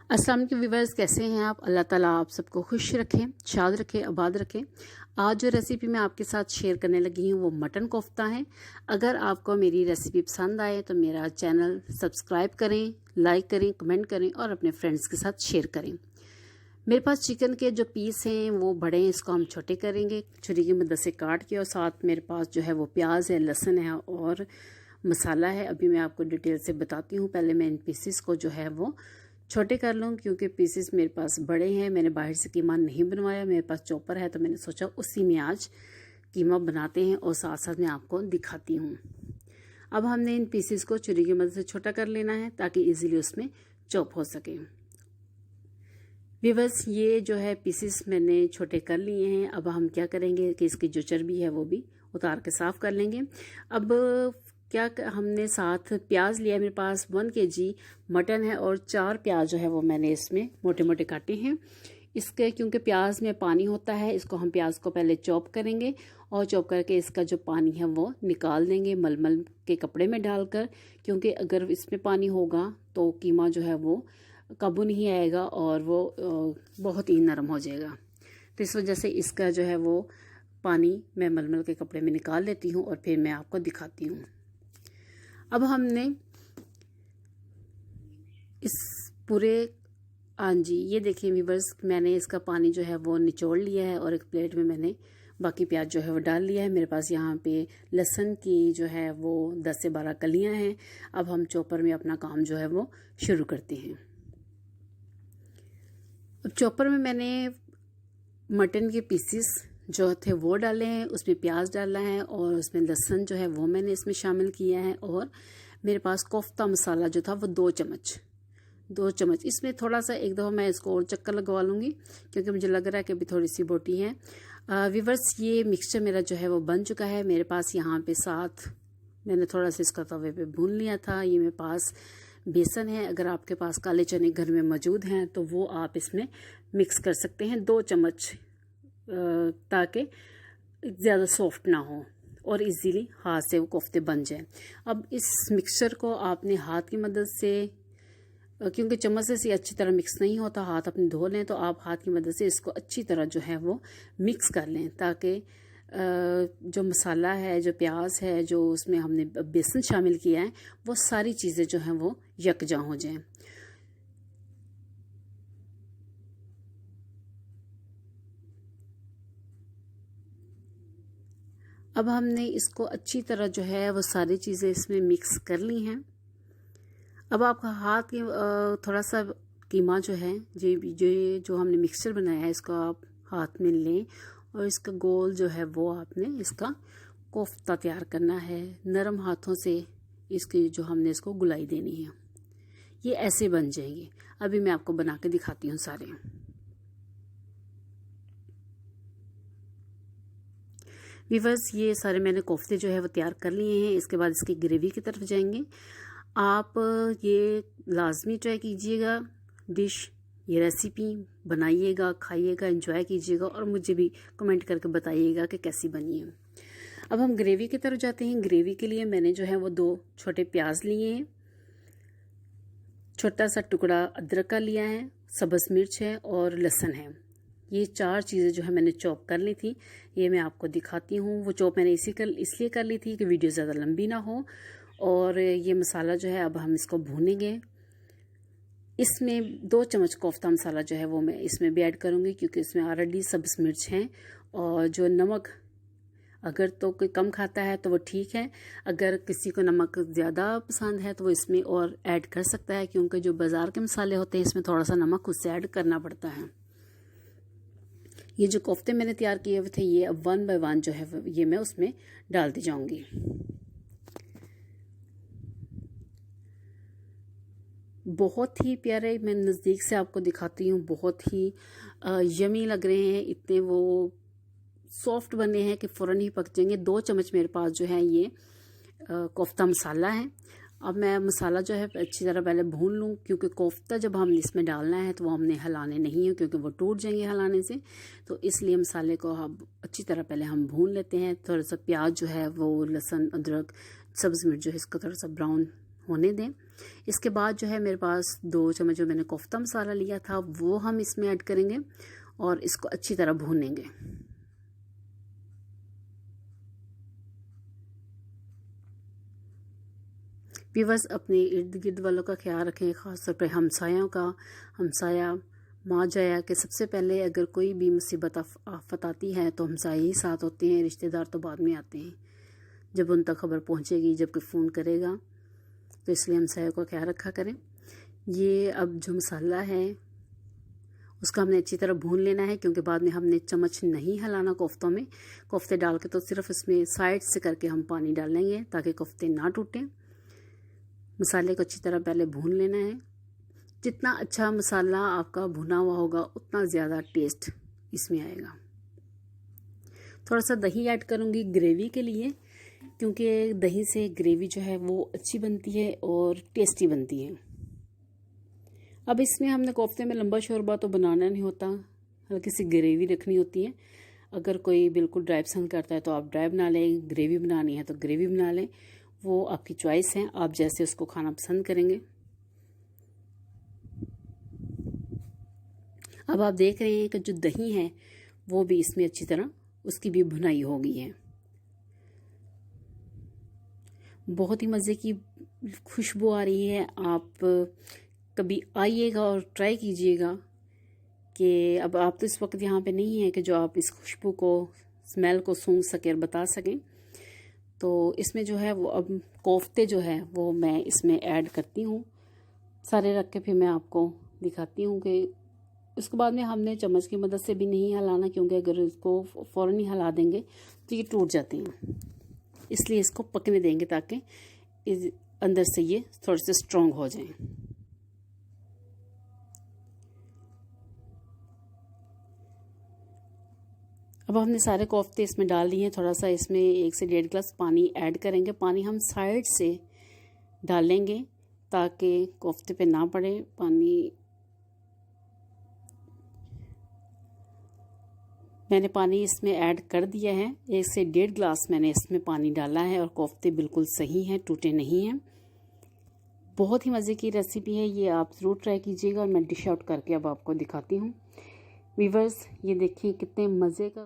अस्सलाम वालेकुम व्यूअर्स, कैसे हैं आप। अल्लाह ताला आप सबको खुश रखें, शाद रखें, आबाद रखें। आज जो रेसिपी मैं आपके साथ शेयर करने लगी हूँ वो मटन कोफ्ता है। अगर आपको मेरी रेसिपी पसंद आए तो मेरा चैनल सब्सक्राइब करें, लाइक करें, कमेंट करें और अपने फ्रेंड्स के साथ शेयर करें। मेरे पास चिकन के जो पीस हैं वो बड़े हैं, इसको हम छोटे करेंगे छुरी की मदद से काट के। और साथ मेरे पास जो है वो प्याज है, लहसुन है और मसाला है। अभी मैं आपको डिटेल से बताती हूँ। पहले मैं इन पीसेस को जो है वो छोटे कर लूँ क्योंकि पीसेस मेरे पास बड़े हैं। मैंने बाहर से कीमा नहीं बनवाया, मेरे पास चॉपर है तो मैंने सोचा उसी में आज कीमा बनाते हैं और साथ साथ मैं आपको दिखाती हूँ। अब हमने इन पीसेस को छुरी की मदद से छोटा कर लेना है ताकि इजीली उसमें चॉप हो सके। व्यूअर्स, ये जो है पीसेस मैंने छोटे कर लिए हैं। अब हम क्या करेंगे कि इसकी जो चर्बी है वो भी उतार के साफ कर लेंगे। अब क्या हमने साथ प्याज लिया, मेरे पास 1 kg मटन है और 4 प्याज जो है वो मैंने इसमें मोटे मोटे काटे हैं। इसके क्योंकि प्याज में पानी होता है, इसको हम प्याज को पहले चॉप करेंगे और चॉप करके इसका जो पानी है वो निकाल देंगे मलमल के कपड़े में डालकर। क्योंकि अगर इसमें पानी होगा तो कीमा जो है वो काबू नहीं आएगा और वो बहुत ही नरम हो जाएगा। तो इस वजह से इसका जो है वो पानी मैं मलमल के कपड़े में निकाल लेती हूँ और फिर मैं आपको दिखाती हूँ। अब हमने इस पूरे जी ये देखिए व्यूअर्स, मैंने इसका पानी जो है वो निचोड़ लिया है और एक प्लेट में मैंने बाकी प्याज जो है वो डाल लिया है। मेरे पास यहाँ पे लहसुन की जो है वो 10 से 12 कलियां हैं। अब हम चॉपर में अपना काम जो है वो शुरू करते हैं। अब चॉपर में मैंने मटन के पीसेस जो थे वो डाले हैं, उसमें प्याज डाला है और उसमें लहसुन जो है वो मैंने इसमें शामिल किया है। और मेरे पास कोफ्ता मसाला जो था वो 2 चम्मच इसमें थोड़ा सा एक दफ़ा मैं इसको और चक्कर लगवा लूँगी क्योंकि मुझे लग रहा है कि अभी थोड़ी सी बोटी है। व्यूअर्स, ये मिक्सचर मेरा जो है वो बन चुका है। मेरे पास यहाँ पे साथ मैंने थोड़ा सा इसका तवे पे भून लिया था। ये मेरे पास बेसन है, अगर आपके पास काले चने घर में मौजूद हैं तो वो आप इसमें मिक्स कर सकते हैं 2 चम्मच, ताकि ज़्यादा सॉफ्ट ना हो और इजीली हाथ से वो कोफ्ते बन जाए। अब इस मिक्सचर को आपने हाथ की मदद से, क्योंकि चम्मच से अच्छी तरह मिक्स नहीं होता, हाथ अपने धो लें तो आप हाथ की मदद से इसको अच्छी तरह जो है वो मिक्स कर लें ताकि जो मसाला है, जो प्याज है, जो उसमें हमने बेसन शामिल किया है, वो सारी चीज़ें जो हैं वो यकजा हो जाएं। अब हमने इसको अच्छी तरह जो है वो सारी चीज़ें इसमें मिक्स कर ली हैं। अब आपका हाथ की थोड़ा सा कीमा जो है, जो हमने मिक्सचर बनाया है, इसको आप हाथ में लें और इसका गोल जो है वो आपने इसका कोफ्ता तैयार करना है। नरम हाथों से इसकी जो हमने इसको गुलाई देनी है। ये ऐसे बन जाएंगे। अभी मैं आपको बना के दिखाती हूँ सारे। व्यूअर्स, ये सारे मैंने कोफ्ते जो है वो तैयार कर लिए हैं। इसके बाद इसकी ग्रेवी की तरफ जाएंगे। आप ये लाजमी ट्राई कीजिएगा डिश, ये रेसिपी बनाइएगा, खाइएगा, एंजॉय कीजिएगा और मुझे भी कमेंट करके बताइएगा कि कैसी बनी है। अब हम ग्रेवी की तरफ जाते हैं। ग्रेवी के लिए मैंने जो है वो 2 छोटे प्याज लिए हैं, छोटा सा टुकड़ा अदरक का लिया है, सब्ज़ मिर्च है और लहसुन है। ये 4 चीज़ें जो है मैंने चॉप कर ली थी, ये मैं आपको दिखाती हूँ। वो चॉप मैंने इसलिए कर ली थी कि वीडियो ज़्यादा लंबी ना हो। और ये मसाला जो है अब हम इसको भूनेंगे। इसमें 2 चम्मच कोफ्ता मसाला जो है वो मैं इसमें भी ऐड करूँगी क्योंकि इसमें ऑलरेडी सब्ज़ मिर्च हैं। और जो नमक, अगर तो कोई कम खाता है तो वो ठीक है, अगर किसी को नमक ज़्यादा पसंद है तो वो इसमें और ऐड कर सकता है क्योंकि जो बाज़ार के मसाले होते हैं इसमें थोड़ा सा नमक उससे ऐड करना पड़ता है। ये जो कोफ्ते मैंने तैयार किए हुए थे ये अब 1 बाय 1 जो है ये मैं उसमें डालती जाऊंगी। बहुत ही प्यारे, मैं नज़दीक से आपको दिखाती हूँ, बहुत ही यमी लग रहे हैं। इतने वो सॉफ्ट बने हैं कि फ़ौरन ही पक जाएंगे। 2 चम्मच मेरे पास जो है ये कोफ्ता मसाला है। अब मैं मसाला जो है अच्छी तरह पहले भून लूँ क्योंकि कोफ्ता जब हम इसमें डालना है तो वो हमने हिलाने नहीं है क्योंकि वो टूट जाएंगे हिलाने से। तो इसलिए मसाले को हम अच्छी तरह पहले हम भून लेते हैं। थोड़ा सा प्याज जो है वो, लहसुन, अदरक, सब्ज़ मिर्च जो है इसका थोड़ा सा ब्राउन होने दें। इसके बाद जो है मेरे पास 2 चम्मच जो मैंने कोफ्ता मसाला लिया था वो हम इसमें ऐड करेंगे और इसको अच्छी तरह भूनेंगे। व्यूअर्स, अपने इर्द गिर्द वालों का ख्याल रखें, ख़ासतौर पर हमसायों का। हमसाया माँ जाया कि सबसे पहले अगर कोई भी मुसीबत आफत आती है तो हमसाए ही साथ होते हैं, रिश्तेदार तो बाद में आते हैं। जब उन तक खबर पहुँचेगी, जब कोई फ़ोन करेगा, तो इसलिए हमसायों का ख्याल रखा करें। ये अब जो मसाला है उसका हमने अच्छी तरह भून लेना है, क्योंकि बाद में हमने चम्मच नहीं हिलाना कोफ्तों में। कोफ्ते डाल के तो सिर्फ इसमें साइड से करके हम पानी डालेंगे ताकि कोफ्ते ना टूटें। मसाले को अच्छी तरह पहले भून लेना है। जितना अच्छा मसाला आपका भुना हुआ होगा उतना ज़्यादा टेस्ट इसमें आएगा। थोड़ा सा दही ऐड करूँगी ग्रेवी के लिए, क्योंकि दही से ग्रेवी जो है वो अच्छी बनती है और टेस्टी बनती है। अब इसमें हमने कोफ्ते में लंबा शोरबा तो बनाना नहीं होता, हल्की सी ग्रेवी रखनी होती है। अगर कोई बिल्कुल ड्राई पसंद करता है तो आप ड्राई बना लें, ग्रेवी बनानी है तो ग्रेवी बना लें, वो आपकी चॉइस है, आप जैसे उसको खाना पसंद करेंगे। अब आप देख रहे हैं कि जो दही है वो भी इसमें अच्छी तरह उसकी भी भुनाई हो गई है। बहुत ही मज़े की खुशबू आ रही है। आप कभी आइएगा और ट्राई कीजिएगा कि अब आप तो इस वक्त यहाँ पे नहीं हैं कि जो आप इस खुशबू को, स्मेल को सूंघ सकें और बता सकें। तो इसमें जो है वो अब कोफ्ते जो है वो मैं इसमें ऐड करती हूँ। सारे रख के फिर मैं आपको दिखाती हूँ कि उसके बाद में हमने चम्मच की मदद से भी नहीं हिलाना, क्योंकि अगर इसको फ़ौरन ही हिला देंगे तो ये टूट जाते हैं। इसलिए इसको पकने देंगे ताकि इस अंदर से ये थोड़े से स्ट्रॉन्ग हो जाएं। अब हमने सारे कोफ्ते इसमें डाल दिए हैं। थोड़ा सा इसमें 1 से 1.5 गिलास पानी ऐड करेंगे। पानी हम साइड से डालेंगे ताकि कोफ्ते पे ना पड़े पानी। मैंने पानी इसमें ऐड कर दिया है। 1 से 1.5 गिलास मैंने इसमें पानी डाला है और कोफ्ते बिल्कुल सही हैं, टूटे नहीं हैं। बहुत ही मज़े की रेसिपी है, ये आप ज़रूर ट्राई कीजिएगा। और मैं डिश आउट करके अब आपको दिखाती हूँ। व्यूअर्स, ये देखिए कितने मज़े का